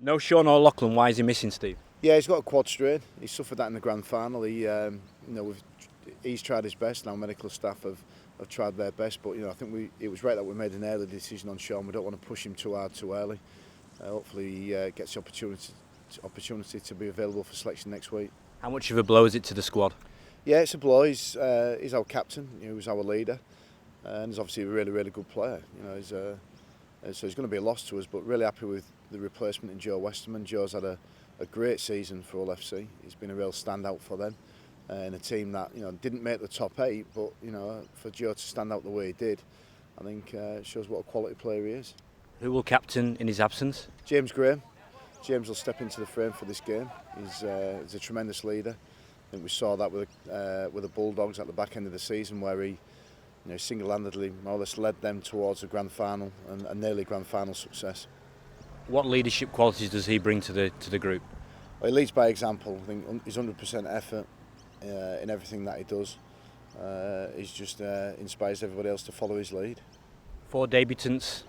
No Sean O'Loughlin, why is he missing, Steve? Yeah, he's got a quad strain. He suffered that in the grand final. He's tried his best. Now medical staff have tried their best, but I think it was right that we made an early decision on Sean. We don't want to push him too hard too early. Hopefully he gets the opportunity to be available for selection next week. How much of a blow is it to the squad? Yeah, it's a blow. He's our captain. He was our leader, and he's obviously a really, really good player. So he's going to be a loss to us, but really happy with the replacement in Joe Westerman. Joe's had a great season for Hull FC. He's been a real standout for them, in a team that didn't make the top 8, but for Joe to stand out the way he did, I think shows what a quality player he is. Who will captain in his absence? James Graham. James will step into the frame for this game. He's a tremendous leader. I think we saw that with the Bulldogs at the back end of the season, where he single-handedly more or less led them towards a grand final and nearly grand final success. What leadership qualities does he bring to the group? Well, he leads by example. I think his 100% effort in everything that he does. He just inspires everybody else to follow his lead. 4 debutants,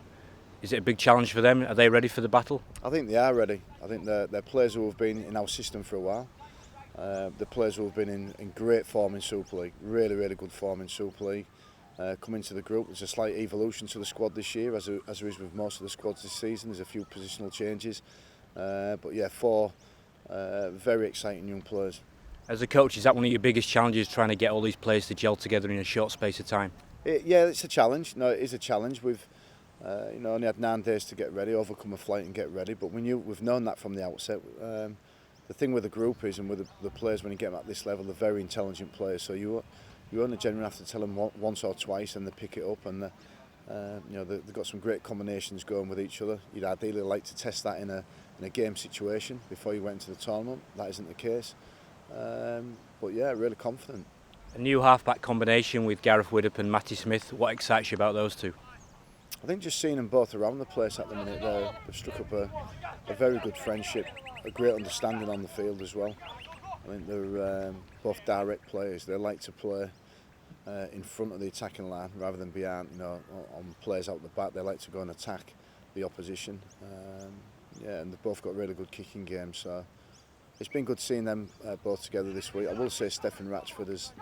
is it a big challenge for them? Are they ready for the battle? I think they are ready. I think they're players who have been in our system for a while. The players who have been in great form in Super League, really, really good form in Super League. Come into the group. There's a slight evolution to the squad this year, as there is with most of the squads this season. There's a few positional changes, but yeah, 4 very exciting young players. As a coach, is that one of your biggest challenges, trying to get all these players to gel together in a short space of time? Yeah, it's a challenge. No, it is a challenge. We've only had 9 days to get ready, overcome a flight and get ready, but we've known that from the outset. The thing with the group is, and with the players when you get them at this level, they're very intelligent players, so you only generally have to tell them once or twice and they pick it up, and they've got some great combinations going with each other. You'd ideally like to test that in a game situation before you went into the tournament. That isn't the case, but yeah, really confident. A new halfback combination with Gareth Widdop and Matty Smith, what excites you about those two? I think just seeing them both around the place at the minute, they've struck up a very good friendship, a great understanding on the field as well. I think they're both direct players. They like to play in front of the attacking line rather than behind, on players out the back. They like to go and attack the opposition. And they've both got really good kicking games. So it's been good seeing them both together this week. I will say Stefan Ratchford has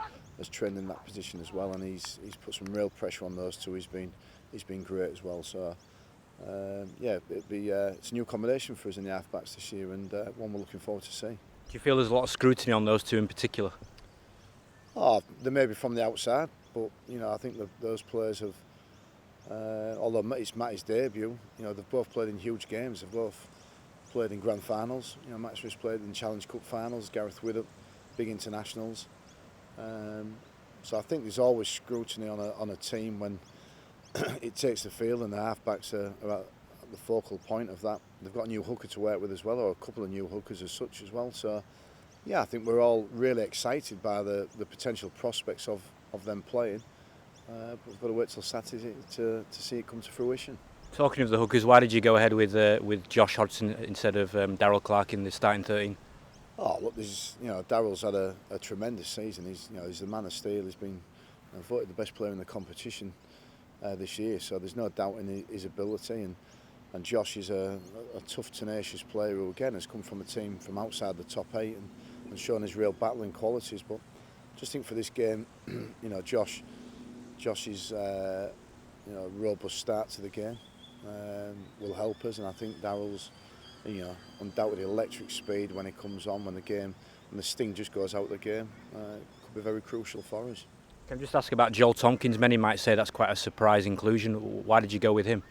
trained in that position as well, and he's put some real pressure on those two. He's been great as well. So it's a new combination for us in the halfbacks this year, and one we're looking forward to see. Do you feel there's a lot of scrutiny on those two in particular? They may be from the outside, but I think that those players have, although it's Matty's debut, they've both played in huge games. They've both played in grand finals. Matty's played in Challenge Cup finals. Gareth Widdop, big internationals. So I think there's always scrutiny on a team when it takes the field, and the halfbacks are at the focal point of that. They've got a new hooker to work with as well, or a couple of new hookers as such as well. So yeah, I think we're all really excited by the potential prospects of them playing. But we've got to wait till Saturday to see it come to fruition. Talking of the hookers, why did you go ahead with Josh Hodgson instead of Darryl Clark in the starting 13? Oh look, Darryl's had a tremendous season. He's the man of steel. He's been voted the best player in the competition this year, so there's no doubt in his ability, and Josh is a tough, tenacious player who again has come from a team from outside the top 8 and shown his real battling qualities. But just think for this game, Josh is a robust start to the game will help us, and I think Darryl's undoubtedly electric speed when he comes on, when the sting just goes out of the game, could be very crucial for us. Can I just ask about Joel Tomkins? Many might say that's quite a surprise inclusion. Why did you go with him?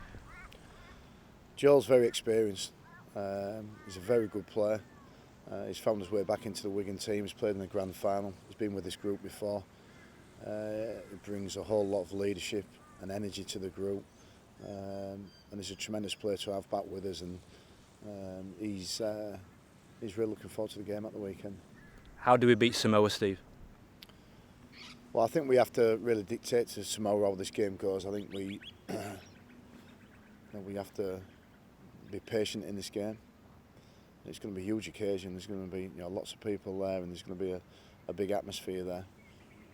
Joel's very experienced. He's a very good player. He's found his way back into the Wigan team. He's played in the grand final. He's been with this group before. He brings a whole lot of leadership and energy to the group. And he's a tremendous player to have back with us. And he's really looking forward to the game at the weekend. How do we beat Samoa, Steve? Well, I think we have to really dictate to Samoa how this game goes. I think we have to be patient in this game. It's going to be a huge occasion. There's going to be lots of people there, and there's going to be a big atmosphere there.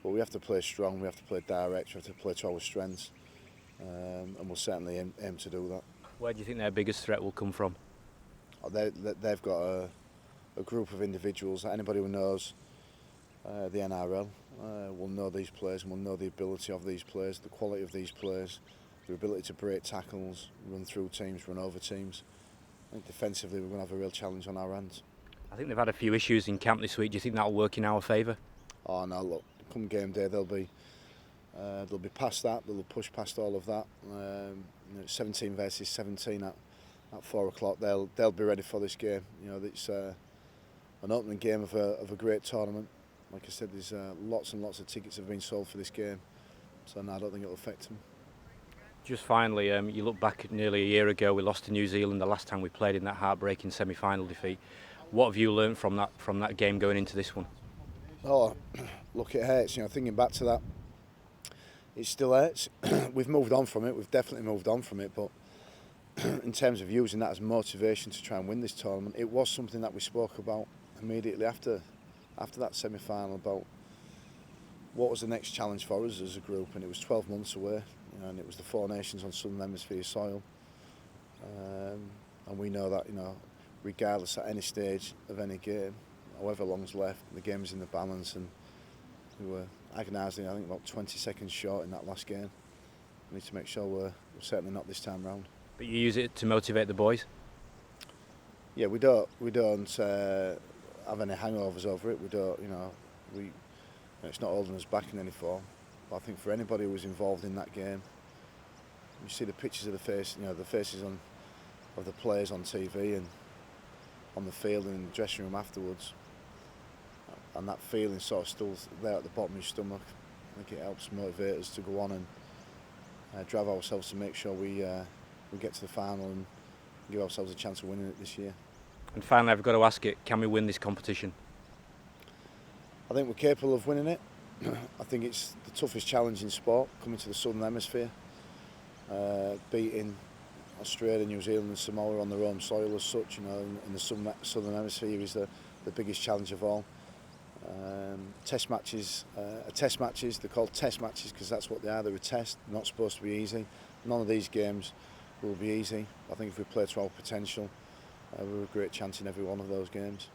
But we have to play strong. We have to play direct. We have to play to our strengths, and we'll certainly aim to do that. Where do you think their biggest threat will come from? They've got a group of individuals that anybody who knows the NRL will know these players and will know the ability of these players, the quality of these players, their ability to break tackles, run through teams, run over teams. I think defensively we're going to have a real challenge on our hands. I think they've had a few issues in camp this week. Do you think that'll work in our favour? Oh no, look, come game day they'll be past that. They'll push past all of that. 17 versus 17 at 4 o'clock. They'll be ready for this game. You know, it's an opening game of a great tournament. Like I said, there's lots and lots of tickets have been sold for this game, so no, I don't think it'll affect them. Just finally, you look back nearly a year ago, we lost to New Zealand the last time we played in that heartbreaking semi-final defeat. What have you learned from that game going into this one? Oh, look, it hurts. You know, thinking back to that, it still hurts. We've moved on from it. We've definitely moved on from it. But in terms of using that as motivation to try and win this tournament, it was something that we spoke about immediately after that semi-final, about what was the next challenge for us as a group, and it was 12 months away. You know, and it was the Four Nations on Southern Hemisphere soil, and we know that, you know, regardless at any stage of any game, however long's left, the game's in the balance, and we were agonising, I think, about 20 seconds short in that last game. We need to make sure we're certainly not this time round. But you use it to motivate the boys? Yeah, we don't have any hangovers over it. We don't, you know, it's not holding us back in any form. But I think for anybody who was involved in that game, you see the pictures of the faces of the players on TV and on the field and in the dressing room afterwards, and that feeling sort of still there at the bottom of your stomach. I think it helps motivate us to go on and drive ourselves to make sure we get to the final and give ourselves a chance of winning it this year. And finally, I've got to ask it, can we win this competition? I think we're capable of winning it. I think it's the toughest challenge in sport, coming to the Southern Hemisphere, beating Australia, New Zealand and Samoa on their own soil as such, you know, in the Southern Hemisphere is the biggest challenge of all. Test matches are test matches. They're called test matches because that's what they are. They're a test. They're not supposed to be easy. None of these games will be easy. I think if we play to our potential, we've a great chance in every one of those games.